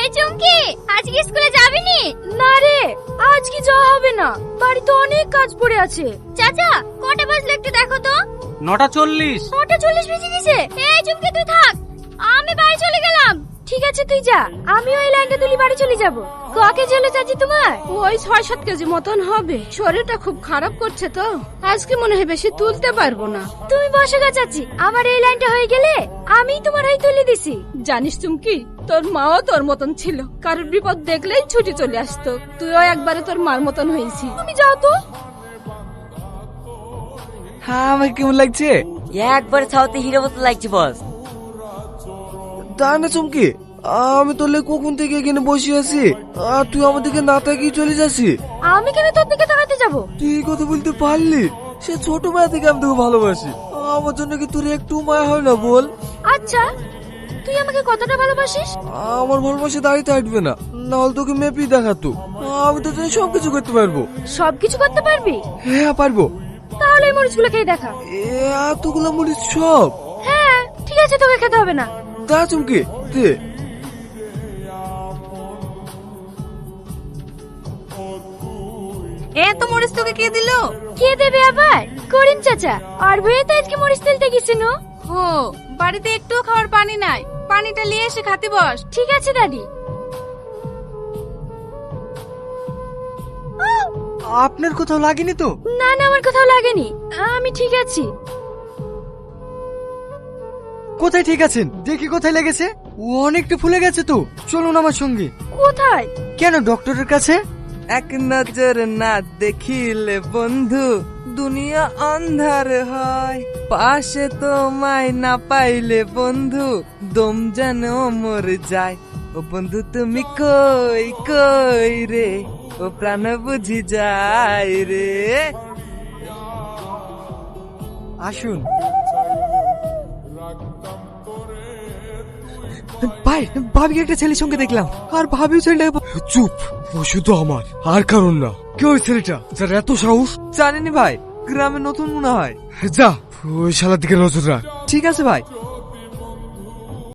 এই চুমকি, আজকে স্কুলে যাবি নি? না রে, আজকে যাওয়া হবে না, বাড়িতে অনেক কাজ পড়ে আছে। চাচা, কটা বাজলো একটু দেখো তো। 9:40। 9:40 বেজে গেছে। এই চুমকি তুই থাক, আমি বাড়ি চলে গেলাম। ঠিক আছে তুই যা, আমিও এই লাইনটা তুলি বাড়ি চলে যাব। ক কেজি হলো চাচি তোমার? ওই 6-7 কেজি মতন হবে। শরীরটা খুব খারাপ করছে তো, আজকে মনে হয় বেশি তুলতে পারবো না। তুমি বসো গা চাচি, আমার এই লাইনটা হয়ে গেলে আমি তোমার হাই তুলে দিছি। জানিস চুমকি, তোর মাও তোর মতন ছিল, কারোর বিপদ দেখলেই ছুটি চলে আসতো। তুইও একবারে তোর মার মতন হয়েছি। তুমি যাও তো। হ্যাঁ, আমাকে কেমন লাগছে? একবারে ছাওতে হিরো মতো লাগছে বস। তা না চুমকি, আমি তোলে কখন থেকে এখানে বসে আছি, আর তুই আমাদেরকে না তাকিয়ে চলে যাচ্ছি। আমি কেন তোর দিকে তাকাতে যাব? তুই এই কথা বলতে পারলি? সে ছোটবেলা থেকে আমি তোকে ভালোবাসি, আমার জন্য কি তোর একটু মায়া হয় না বল? আচ্ছা, তুই আমাকে কতটা ভালোবাসিস? আমার ভালোবাসা দাঁড়িয়ে থাকবে না, নাহলে তোকে মেপি দেখাতো। আমি তো জানি সবকিছু করতে পারবো। সবকিছু করতে পারবি? হ্যাঁ পারবো। তাহলে এই মরিচগুলো খেয়ে দেখা। এতগুলো মরিচ সব? হ্যাঁ ঠিক আছে, তোকে খেতে হবে না। দা চুমকি দে। এত মরিচ তোকে কে দিল? কে দেবে আবার? করিম চাচা। আর ভয়ে তো আজকে মরিচ তেলতে গেছিল। ও, বাড়িতে একটুও খাওয়ার পানি নাই, পানিটা নিয়ে এসে খাতে বস। ঠিক আছে দাদি। আপনার কোথাও লাগেনি তো? না না, আমার কোথাও লাগেনি, আমি ঠিক আছি। কোথায় ঠিক আছেন? দেখি কোথায় লেগেছে। ও অনেকটা ফুলে গেছে তো, চলুন আমার সঙ্গে। কোথায়? কেন, ডক্টরের কাছে? এক নজর না দেখিলে বন্ধু দুনিয়া অন্ধার হয়, পাশে তোমায় না পাইলে বন্ধু দম যেন মরে যায়। ও বন্ধু তুমি কই কই রে, ও প্রাণ বুঝি যায় রে। আসুন ভাই, ভাবি একটা ছেলের সঙ্গে দেখলাম, আর ভাবিও ছেলেটা। চুপ, ও শুধু আমার, আর কারণ না। কে ওই ছেলেটা যার এত সাহস? জানেনি ভাই, গ্রামে নতুন মনে হয়। যা, ওই শালার দিকে নজর রাখ। ঠিক আছে ভাই,